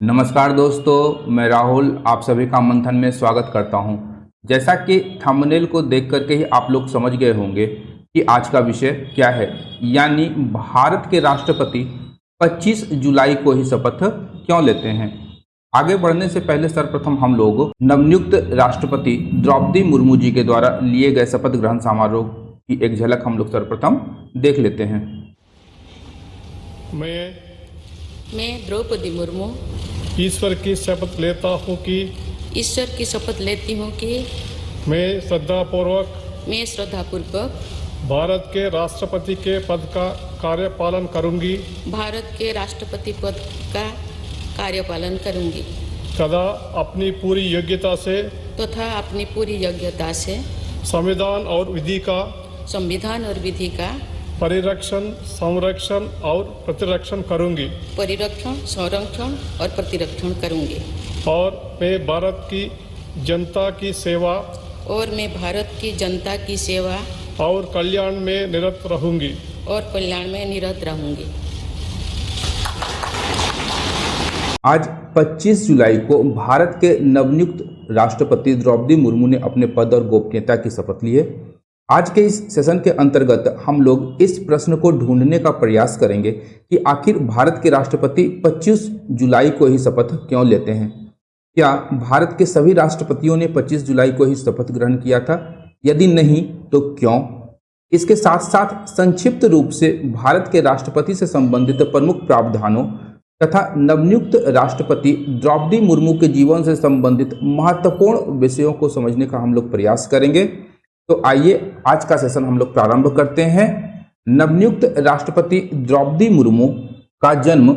नमस्कार दोस्तों, मैं राहुल आप सभी का मंथन में स्वागत करता हूं। जैसा कि थंबनेल को देख करके ही आप लोग समझ गए होंगे कि आज का विषय क्या है, यानी भारत के राष्ट्रपति 25 जुलाई को ही शपथ क्यों लेते हैं। आगे बढ़ने से पहले सर्वप्रथम हम लोग नवनियुक्त राष्ट्रपति द्रौपदी मुर्मू जी के द्वारा लिए गए शपथ ग्रहण समारोह की एक झलक हम लोग सर्वप्रथम देख लेते हैं। मैं द्रौपदी मुर्मू ईश्वर की शपथ लेता हूँ कि मैं श्रद्धापूर्वक भारत के राष्ट्रपति के पद का कार्यपालन करूंगी तथा अपनी पूरी योग्यता से संविधान और विधि का परिरक्षण, संरक्षण और प्रतिरक्षण करूंगी और मैं भारत की जनता की सेवा और कल्याण में निरत रहूंगी। आज 25 जुलाई को भारत के नवनियुक्त राष्ट्रपति द्रौपदी मुर्मू ने अपने पद और गोपनीयता की शपथ ली है। आज के इस सेशन के अंतर्गत हम लोग इस प्रश्न को ढूंढने का प्रयास करेंगे कि आखिर भारत के राष्ट्रपति 25 जुलाई को ही शपथ क्यों लेते हैं। क्या भारत के सभी राष्ट्रपतियों ने 25 जुलाई को ही शपथ ग्रहण किया था? यदि नहीं तो क्यों? इसके साथ साथ संक्षिप्त रूप से भारत के राष्ट्रपति से संबंधित प्रमुख प्रावधानों तथा नवनियुक्त राष्ट्रपति द्रौपदी मुर्मू के जीवन से संबंधित महत्वपूर्ण विषयों को समझने का हम लोग प्रयास करेंगे। तो आइए आज का सेशन हम लोग प्रारंभ करते हैं। नवनियुक्त राष्ट्रपति द्रौपदी मुर्मू का जन्म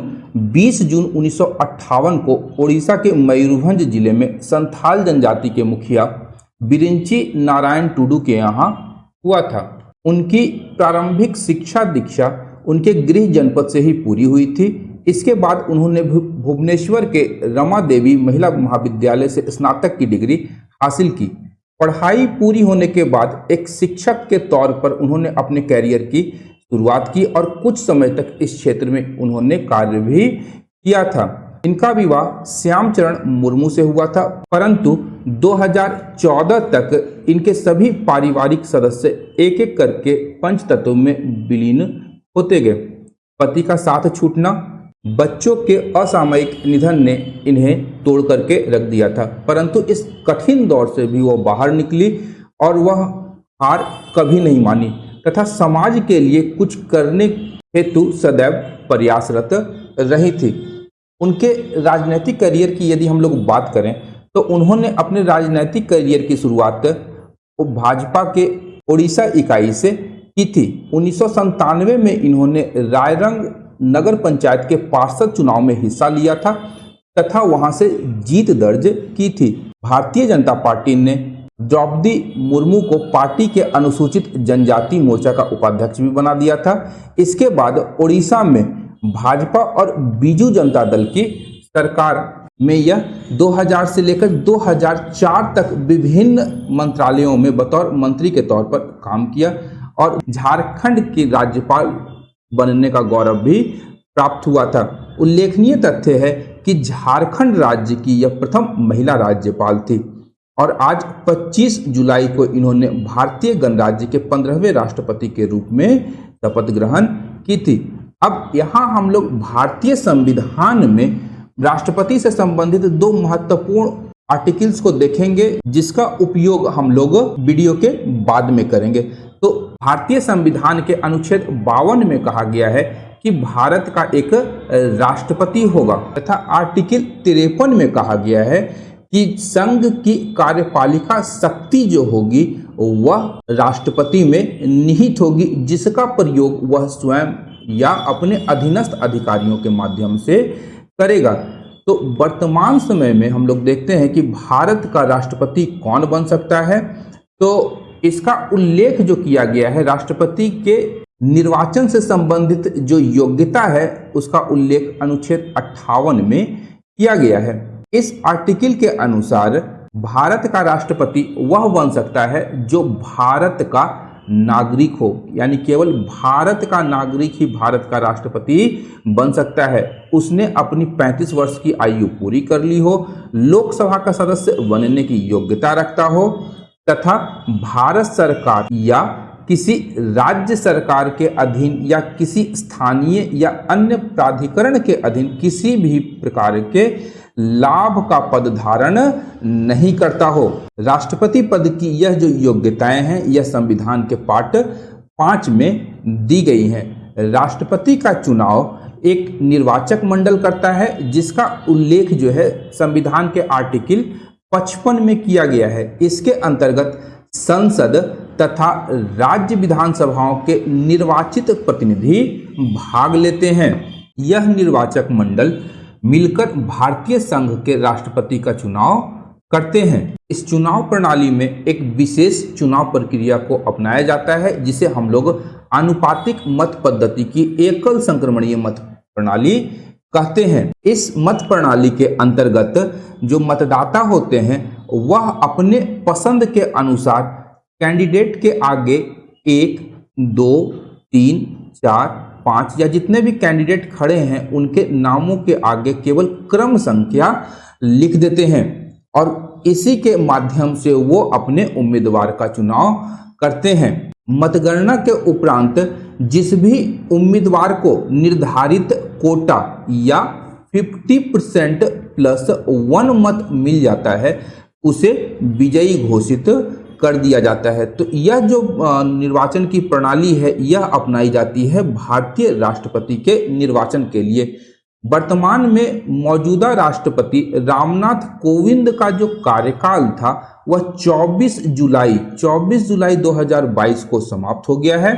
20 जून 1958 को ओडिशा के मयूरभंज जिले में संथाल जनजाति के मुखिया बिरिंची नारायण टुडू के यहाँ हुआ था। उनकी प्रारंभिक शिक्षा दीक्षा उनके गृह जनपद से ही पूरी हुई थी। इसके बाद उन्होंने भुवनेश्वर के रमा देवी महिला महाविद्यालय से स्नातक की डिग्री हासिल की। पढ़ाई पूरी होने के बाद एक शिक्षक के तौर पर उन्होंने अपने कैरियर की शुरुआत की और कुछ समय तक इस क्षेत्र में उन्होंने कार्य भी किया था। इनका विवाह श्यामचरण मुर्मू से हुआ था, परंतु 2014 तक इनके सभी पारिवारिक सदस्य एक एक करके पंचतत्व में विलीन होते गए। पति का साथ छूटना, बच्चों के असामयिक निधन ने इन्हें तोड़ करके रख दिया था, परंतु इस कठिन दौर से भी वो बाहर निकली और वह हार कभी नहीं मानी तथा समाज के लिए कुछ करने हेतु सदैव प्रयासरत रही थी। उनके राजनीतिक करियर की यदि हम लोग बात करें तो उन्होंने अपने राजनीतिक करियर की शुरुआत भाजपा के ओडिशा इकाई से की थी। 1997 में इन्होंने रायरंग नगर पंचायत के पार्षद चुनाव में हिस्सा लिया था तथा वहां से जीत दर्ज की थी। भारतीय जनता पार्टी ने द्रौपदी मुर्मू को पार्टी के अनुसूचित जनजाति मोर्चा का उपाध्यक्ष भी बना दिया था। इसके बाद ओडिशा में भाजपा और बीजू जनता दल की सरकार में यह 2000 से लेकर 2004 तक विभिन्न मंत्रालयों में बतौर मंत्री के तौर पर काम किया और झारखंड की राज्यपाल बनने का गौरव भी प्राप्त हुआ था। उल्लेखनीय तथ्य है कि झारखंड राज्य की यह प्रथम महिला राज्यपाल थी और आज 25 जुलाई को इन्होंने भारतीय गणराज्य के 15वें राष्ट्रपति के रूप में शपथ ग्रहण की थी। अब यहाँ हम लोग भारतीय संविधान में राष्ट्रपति से संबंधित दो महत्वपूर्ण आर्टिकल्स को देखेंगे, जिसका उपयोग हम लोग वीडियो के बाद में करेंगे। तो भारतीय संविधान के अनुच्छेद 52 में कहा गया है कि भारत का एक राष्ट्रपति होगा तथा आर्टिकल 53 में कहा गया है कि संघ की कार्यपालिका शक्ति जो होगी वह राष्ट्रपति में निहित होगी, जिसका प्रयोग वह स्वयं या अपने अधीनस्थ अधिकारियों के माध्यम से करेगा। तो वर्तमान समय में हम लोग देखते हैं कि भारत का राष्ट्रपति कौन बन सकता है। तो इसका उल्लेख जो किया गया है, राष्ट्रपति के निर्वाचन से संबंधित जो योग्यता है उसका उल्लेख अनुच्छेद 58 में किया गया है। इस आर्टिकल के अनुसार भारत का राष्ट्रपति वह बन सकता है जो भारत का नागरिक हो, यानी केवल भारत का नागरिक ही भारत का राष्ट्रपति बन सकता है। उसने अपनी 35 वर्ष की आयु पूरी कर ली हो, लोकसभा का सदस्य बनने की योग्यता रखता हो तथा भारत सरकार या किसी राज्य सरकार के अधीन या किसी स्थानीय या अन्य प्राधिकरण के अधीन किसी भी प्रकार के लाभ का पद धारण नहीं करता हो। राष्ट्रपति पद की यह जो योग्यताएं हैं यह संविधान के पार्ट 5 में दी गई हैं। राष्ट्रपति का चुनाव एक निर्वाचक मंडल करता है जिसका उल्लेख जो है संविधान के आर्टिकल 55 में किया गया है। इसके अंतर्गत संसद तथा राज्य विधानसभाओं के निर्वाचित प्रतिनिधि भाग लेते हैं। यह निर्वाचक मंडल मिलकर भारतीय संघ के राष्ट्रपति का चुनाव करते हैं। इस चुनाव प्रणाली में एक विशेष चुनाव प्रक्रिया को अपनाया जाता है जिसे हम लोग आनुपातिक मत पद्धति की एकल संक्रमणीय मत प्रणाली कहते हैं। इस मत प्रणाली के अंतर्गत जो मतदाता होते हैं वह अपने पसंद के अनुसार कैंडिडेट के आगे 1, 2, 3, 4, 5 या जितने भी कैंडिडेट खड़े हैं उनके नामों के आगे केवल क्रम संख्या लिख देते हैं और इसी के माध्यम से वो अपने उम्मीदवार का चुनाव करते हैं। मतगणना के उपरांत जिस भी उम्मीदवार को निर्धारित कोटा या 50% प्लस 1 मत मिल जाता है उसे विजयी घोषित कर दिया जाता है। तो यह जो निर्वाचन की प्रणाली है यह अपनाई जाती है भारतीय राष्ट्रपति के निर्वाचन के लिए। वर्तमान में मौजूदा राष्ट्रपति रामनाथ कोविंद का जो कार्यकाल था वह 24 जुलाई 2022 को समाप्त हो गया है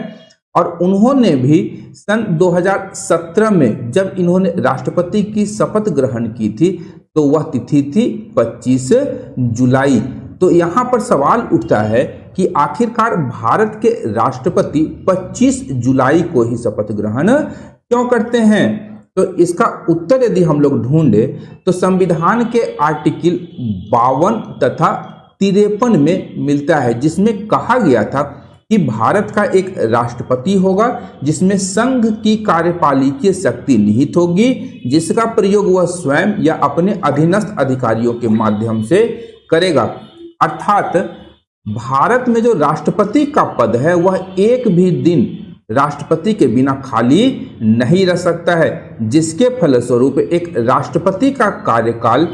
और उन्होंने भी सन 2017 में जब इन्होंने राष्ट्रपति की शपथ ग्रहण की थी तो वह तिथि थी 25 जुलाई। तो यहाँ पर सवाल उठता है कि आखिरकार भारत के राष्ट्रपति 25 जुलाई को ही शपथ ग्रहण क्यों करते हैं? तो इसका उत्तर यदि हम लोग ढूंढे तो संविधान के आर्टिकल 52 तथा 53 में मिलता है जिसमें कहा गया था कि भारत का एक राष्ट्रपति होगा जिसमें संघ की कार्यपालिकीय शक्ति निहित होगी जिसका प्रयोग वह स्वयं या अपने अधीनस्थ अधिकारियों के माध्यम से करेगा। अर्थात भारत में जो राष्ट्रपति का पद है वह एक भी दिन राष्ट्रपति के बिना खाली नहीं रह सकता है, जिसके फलस्वरूप एक राष्ट्रपति का कार्यकाल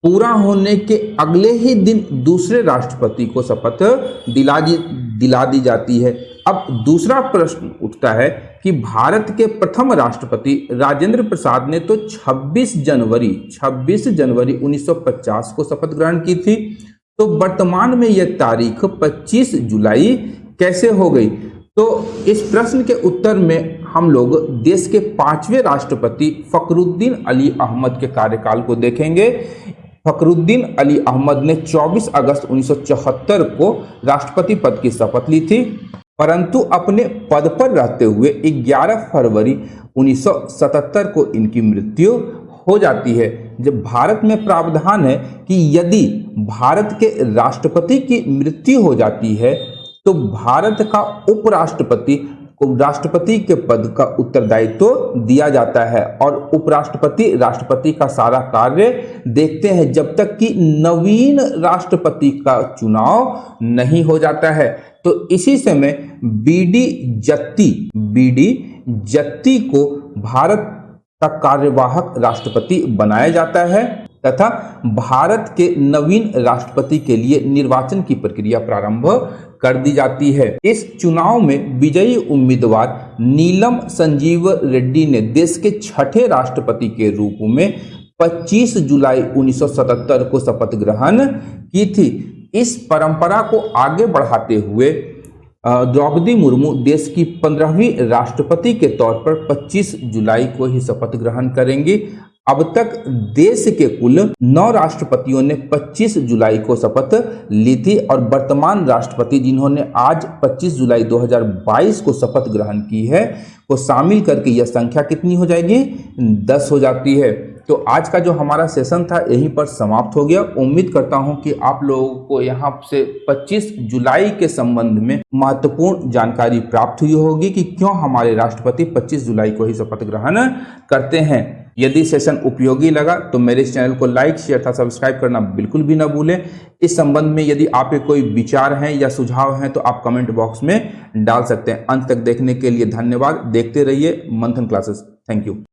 पूरा होने के अगले ही दिन दूसरे राष्ट्रपति को शपथ दिला दी जाती है। अब दूसरा प्रश्न उठता है कि भारत के प्रथम राष्ट्रपति राजेंद्र प्रसाद ने तो 26 जनवरी 1950 को शपथ ग्रहण की थी, तो वर्तमान में यह तारीख 25 जुलाई कैसे हो गई? तो इस प्रश्न के उत्तर में हम लोग देश के 5वें राष्ट्रपति फखरुद्दीन अली अहमद के कार्यकाल को देखेंगे। फखरुद्दीन अली अहमद ने 24 अगस्त 1974 को राष्ट्रपति पद की शपथ ली थी, परंतु अपने पद पर रहते हुए 11 फरवरी 1977 को इनकी मृत्यु हो जाती है। जब भारत में प्रावधान है कि यदि भारत के राष्ट्रपति की मृत्यु हो जाती है तो भारत का उपराष्ट्रपति को राष्ट्रपति के पद का उत्तरदायित्व दिया जाता है और उपराष्ट्रपति राष्ट्रपति का सारा कार्य देखते हैं जब तक कि नवीन राष्ट्रपति का चुनाव नहीं हो जाता है। तो इसी समय बीडी जत्ती को भारत का कार्यवाहक राष्ट्रपति बनाया जाता है तथा भारत के नवीन राष्ट्रपति के लिए निर्वाचन की प्रक्रिया प्रारंभ कर दी जाती है। इस चुनाव में विजयी उम्मीदवार नीलम संजीव रेड्डी ने देश के 6ठे राष्ट्रपति के रूप में 25 जुलाई 1977 को शपथ ग्रहण की थी। इस परंपरा को आगे बढ़ाते हुए द्रौपदी मुर्मू देश की 15वीं राष्ट्रपति के तौर पर 25 जुलाई को ही शपथ ग्रहण करेंगी। अब तक देश के कुल 9 राष्ट्रपतियों ने 25 जुलाई को शपथ ली थी और वर्तमान राष्ट्रपति जिन्होंने आज 25 जुलाई 2022 को शपथ ग्रहण की है को शामिल करके यह संख्या कितनी हो जाएगी? 10 हो जाती है। तो आज का जो हमारा सेशन था यहीं पर समाप्त हो गया। उम्मीद करता हूं कि आप लोगों को यहां से 25 जुलाई के संबंध में महत्वपूर्ण जानकारी प्राप्त हुई होगी कि क्यों हमारे राष्ट्रपति 25 जुलाई को ही शपथ ग्रहण करते हैं। यदि सेशन उपयोगी लगा तो मेरे इस चैनल को लाइक, शेयर तथा सब्सक्राइब करना बिल्कुल भी ना भूलें। इस संबंध में यदि आपके कोई विचार हैं या सुझाव हैं तो आप कमेंट बॉक्स में डाल सकते हैं। अंत तक देखने के लिए धन्यवाद। देखते रहिए मंथन क्लासेस। Thank you.